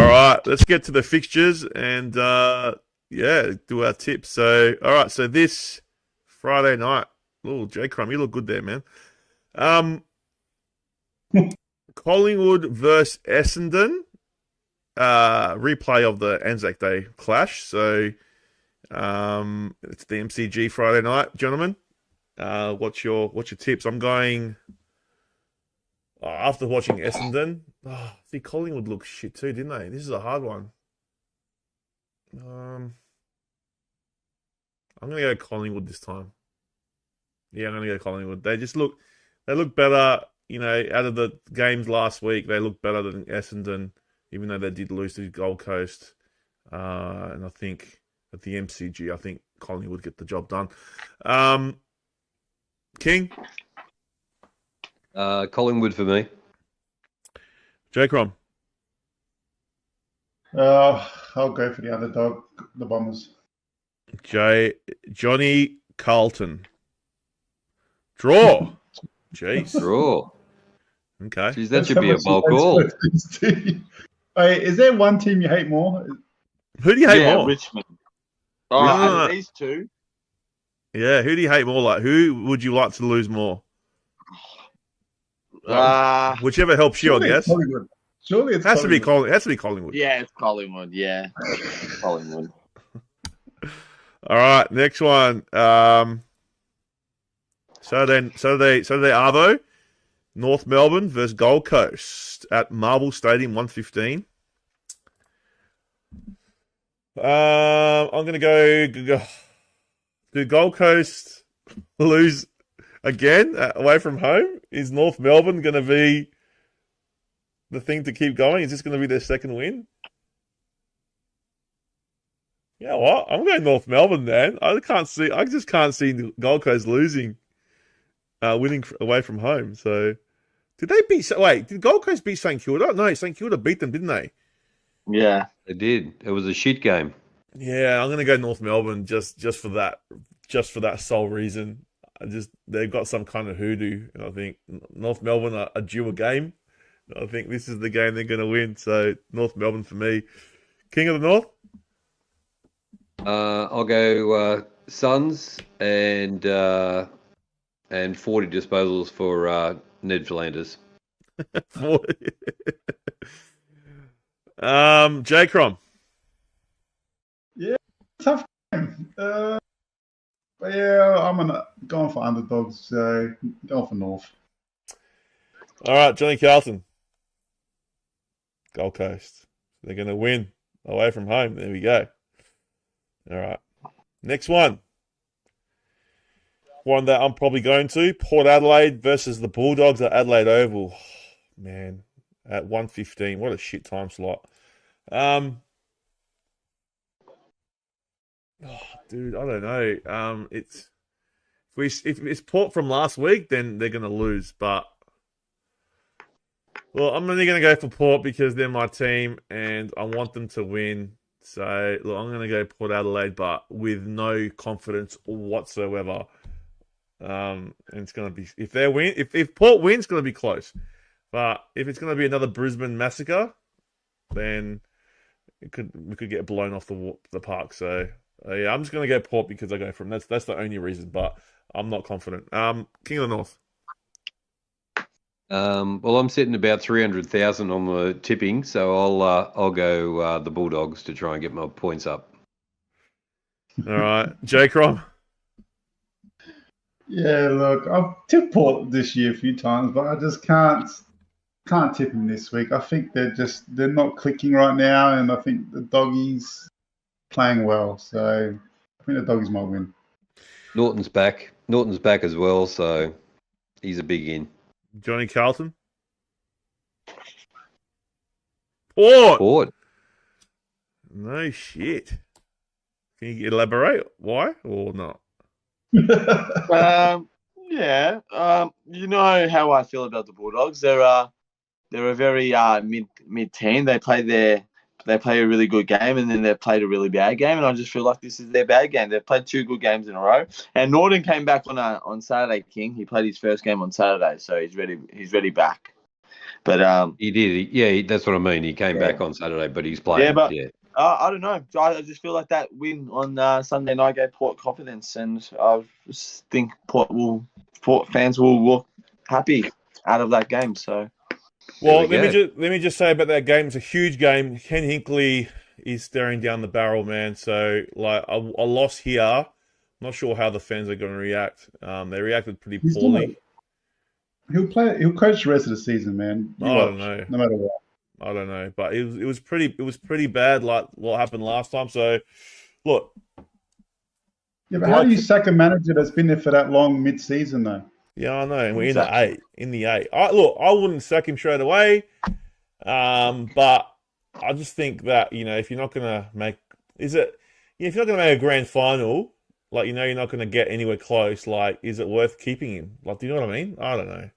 right, let's get to the fixtures and do our tips. So, all right, so this Friday night, oh, J Crumb, you look good there, man. Collingwood versus Essendon, replay of the Anzac Day clash. So, it's the MCG Friday night, gentlemen. What's your tips? I'm going after watching Essendon. Oh, see, Collingwood looked shit too, didn't they? This is a hard one. I'm gonna go Collingwood this time. Yeah, I'm gonna go Collingwood. They look better. You know, out of the games last week, they look better than Essendon, even though they did lose to Gold Coast. And I think at the MCG, I think Collingwood get the job done. King? Collingwood for me. J Crom? I'll go for the underdog, the Bombers. Johnny Carlton. Draw. Jeez. Draw. Okay. Jeez, that should be a bold call. Hey, is there one team you hate more? Who do you hate more? Richmond. Out of these two. Yeah, who do you hate more? Like, who would you like to lose more? Whichever helps you, I guess. Surely it has to be Collingwood. Yeah, it's Collingwood. Yeah, Collingwood. All right, next one. Saturday Arvo, North Melbourne versus Gold Coast at Marvel Stadium, 1:15. I'm gonna go. Do Gold Coast lose again away from home? Is North Melbourne going to be the thing to keep going? Is this going to be their second win? Yeah, what? I'm going North Melbourne, man. I just can't see Gold Coast losing, winning away from home. So, did Gold Coast beat St Kilda? No, St Kilda beat them, didn't they? Yeah, they did. It was a shit game. Yeah, I'm going to go North Melbourne just for that sole reason. They've got some kind of hoodoo, and I think North Melbourne are due a game. I think this is the game they're going to win. So North Melbourne for me. King of the North. I'll go Suns and 40 disposals for Ned Flanders. 40. J Crom. Yeah, tough game. But yeah, I'm going for underdogs, so going for North. All right, Johnny Carlton. Gold Coast. They're going to win away from home. There we go. All right. Next one. One that I'm probably going to. Port Adelaide versus the Bulldogs at Adelaide Oval. Man, at 1:15. What a shit time slot. Dude, I don't know. If it's Port from last week, then they're going to lose. But I'm only going to go for Port because they're my team and I want them to win. So look, I'm going to go Port Adelaide, but with no confidence whatsoever. And it's going to be if Port wins, it's going to be close. But if it's going to be another Brisbane massacre, then we could get blown off the park. So. Yeah, I'm just going to go Port because I go from that's the only reason, but I'm not confident. King of the North. Well, I'm sitting about 300,000 on the tipping, so I'll go the Bulldogs to try and get my points up. All right, J Crom. Yeah, look, I've tipped Port this year a few times, but I just can't tip them this week. I think they're not clicking right now, and I think the Doggies playing well, so I think the Doggies might win. Norton's back as well, so he's a big in. Johnny Carlton. Port. No shit. Can you elaborate why or not? Yeah. You know how I feel about the Bulldogs. They're a very mid team. They play a really good game and then they've played a really bad game, and I just feel like this is their bad game. They've played two good games in a row. And Norton came back on Saturday, King. He played his first game on Saturday, so he's ready back. But He did. Yeah, that's what I mean. He came back on Saturday, but he's playing. Yeah, but- yeah. I don't know. I just feel like that win on Sunday night gave Port confidence, and I just think Port fans will walk happy out of that game. So Well, There we let me just say about that game. It's a huge game. Ken Hinkley is staring down the barrel, man. So, like, a loss here. I'm not sure how the fans are going to react. They reacted pretty He's poorly. He'll coach the rest of the season, man. I don't know. No matter what. I don't know, but it was pretty bad, like what happened last time. So, look, Yeah, but how do you sack a manager that's been there for that long mid-season, though? yeah, I know, and we're Exactly. in the eight. I wouldn't sack him straight away, but I just think that if you're not gonna make, if you're not gonna make a grand final, like you're not gonna get anywhere close, like is it worth keeping him? Like, do you know what I mean? I don't know.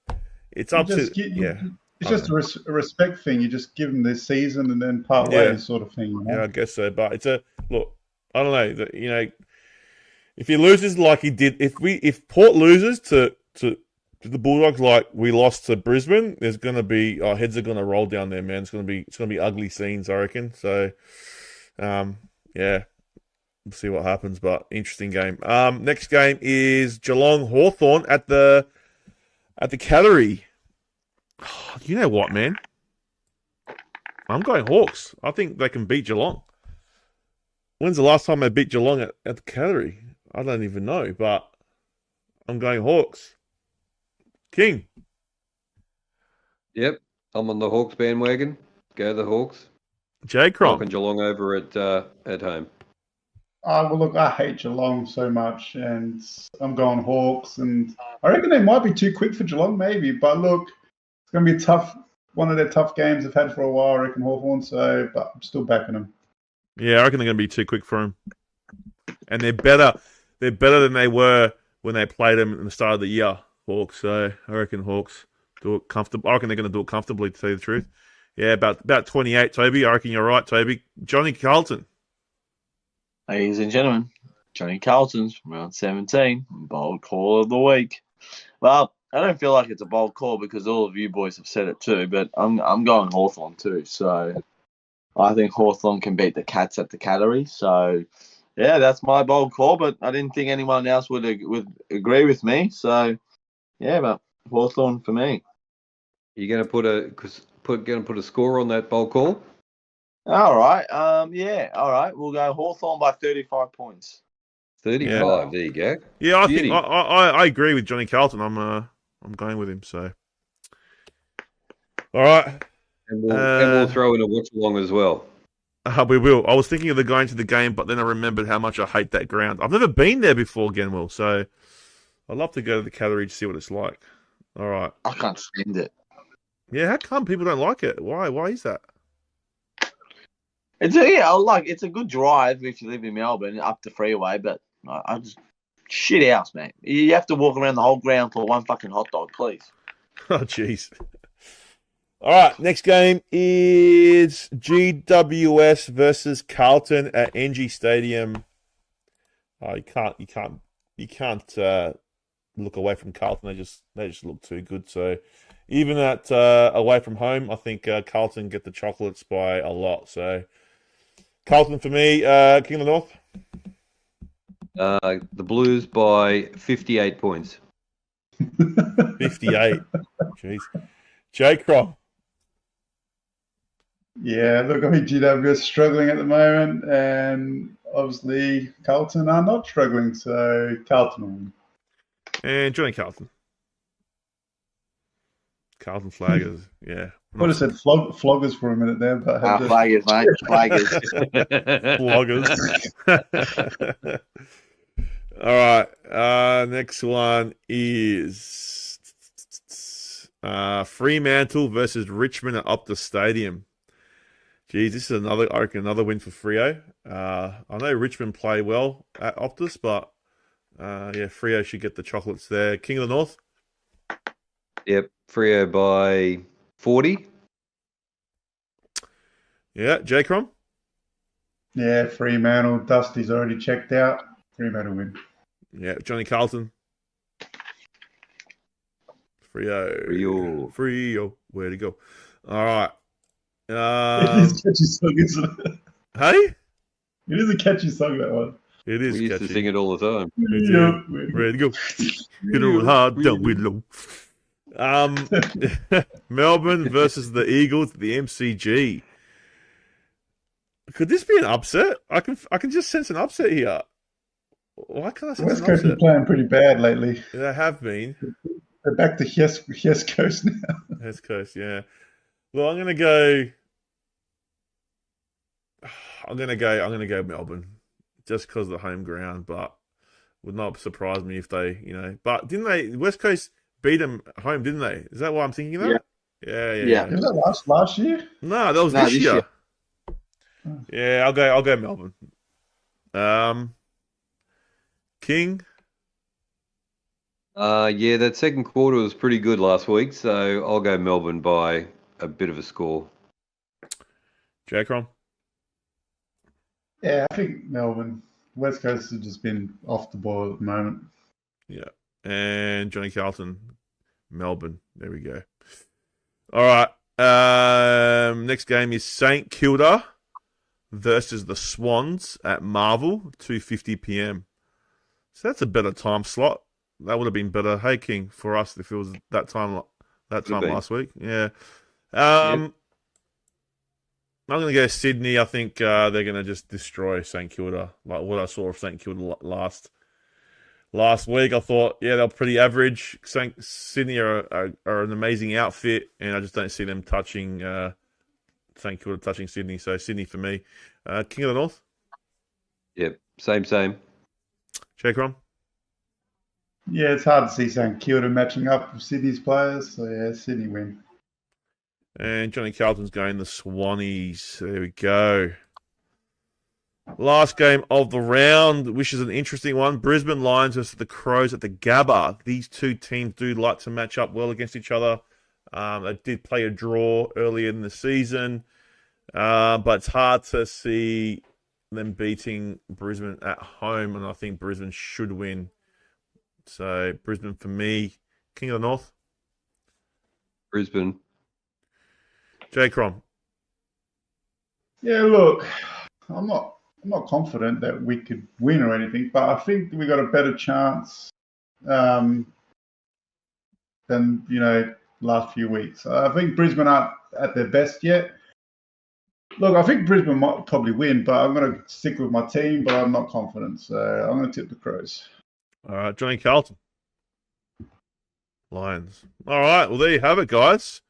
It's up to yeah. It's just a respect thing. You just give them this season and then part ways, sort of thing. You know? Yeah, I guess so. But it's look. I don't know. If he loses like he did, if Port loses to the Bulldogs like we lost to Brisbane, there's gonna be our heads are gonna roll down there, man. It's gonna be ugly scenes, I reckon. So, yeah, we'll see what happens. But interesting game. Next game is Geelong Hawthorn at the Cattery. You know what, man? I'm going Hawks. I think they can beat Geelong. When's the last time they beat Geelong at the Cattery? I don't even know, but I'm going Hawks. King. Yep, I'm on the Hawks bandwagon. Go the Hawks. J. Crom. Knocking Geelong over at home. Well, look, I hate Geelong so much, and I'm going Hawks, and I reckon they might be too quick for Geelong, maybe. But look, it's going to be one of their tough games they've had for a while, I reckon, Hawthorn. So, but I'm still backing them. Yeah, I reckon they're going to be too quick for him. And they're better. They're better than they were when they played them at the start of the year, Hawks. So I reckon Hawks do it comfortable. I reckon they're going to do it comfortably, to tell you the truth. Yeah, about 28, Toby. I reckon you're right, Toby. Johnny Carlton. ladies and gentlemen, Johnny Carlton's round 17, bold call of the week. Well, I don't feel like it's a bold call because all of you boys have said it too, but I'm going Hawthorn too. So I think Hawthorn can beat the Cats at the Cattery. So yeah, that's my bold call, but I didn't think anyone else would agree with me. So yeah, but Hawthorn for me. You going to put a score on that bold call? All right. Yeah. All right. We'll go Hawthorn by 35 points. 35. Yeah. There you go. Yeah, I Beauty. think I agree with Johnny Carlton. I'm going with him. So, all right, And we'll throw in a watch along as well. we will. I was thinking of going to the game, but then I remembered how much I hate that ground. I've never been there before, Genwell, so I'd love to go to the Cattery to see what it's like. All right. I can't stand it. Yeah, how come people don't like it? Why? Why is that? It's a good drive if you live in Melbourne up the freeway, but I just shit house, man. You have to walk around the whole ground for one fucking hot dog, please. Oh, jeez. All right, next game is GWS versus Carlton at NG Stadium. Oh, you can't look away from Carlton. They just look too good. So even at away from home, I think Carlton get the chocolates by a lot. So Carlton for me. King of the North. The Blues by 58 points. 58. Jeez. J. Crom. Yeah, look, I think GW is struggling at the moment, and obviously Carlton are not struggling, so Carlton will win. And Johnny Carlton. Carlton Flaggers. Yeah. I would have said floggers for a minute there, but I had to- Flaggers, mate. Flaggers. Floggers. All right. Next one is Fremantle versus Richmond at Optus Stadium. Geez, this is another win for Freo. I know Richmond play well at Optus, but yeah, Freo should get the chocolates there. King of the North. Yep, Freo by 40. Yeah, J. Crom. Yeah, Fremantle. Dusty's already checked out. Fremantle win. Yeah, Johnny Carlton. Freo. Freo. Where to go? All right. It is a catchy song, isn't it? Hey? It is a catchy song, that one. It is We used to catchy. sing it all the time. We do. Yeah. Ready to go. Hit it real hard, down below. Melbourne versus the Eagles at the MCG. Could this be an upset? I can just sense an upset here. Why can't I sense West an Coast upset? are playing pretty bad lately. They have been. They're back to Yes Coast now. West Coast, yeah. Well, I'm gonna go Melbourne, just because of the home ground. But would not surprise me if they, But didn't they? West Coast beat them at home, didn't they? Is that what I'm thinking of? Yeah. Yeah. Was that last year? No, that was No, this this year. year. Yeah, I'll go Melbourne. King. Yeah, that second quarter was pretty good last week, so I'll go Melbourne by a bit of a score. J-Crom. Yeah, I think Melbourne. West Coast have just been off the ball at the moment. Yeah. And Johnny Carlton, Melbourne. There we go. All right. Next game is St Kilda versus the Swans at Marvel, 2:50 p.m. So that's a better time slot. That would have been better. Hey, King, for us if it was that time last week. Yeah. I'm going to go Sydney. I think they're going to just destroy St Kilda. Like what I saw of St Kilda last week, I thought, yeah, they're pretty average. Sydney are an amazing outfit, and I just don't see them touching St Kilda touching Sydney. So Sydney for me. King of the North. Yep, same. J-Crom. Yeah, it's hard to see St Kilda matching up with Sydney's players. So yeah, Sydney win. And Johnny Carlton's going the Swannies. There we go. Last game of the round, which is an interesting one. Brisbane Lions versus the Crows at the Gabba. These two teams do like to match up well against each other. They did play a draw earlier in the season. But it's hard to see them beating Brisbane at home. And I think Brisbane should win. So Brisbane for me. King of the North. Brisbane. J-Crom. Yeah, look, I'm not confident that we could win or anything, but I think we got a better chance than last few weeks. I think Brisbane aren't at their best yet. Look, I think Brisbane might probably win, but I'm going to stick with my team, but I'm not confident, so I'm going to tip the Crows. All right, Johnny Carlton. Lions. All right, well, there you have it, guys.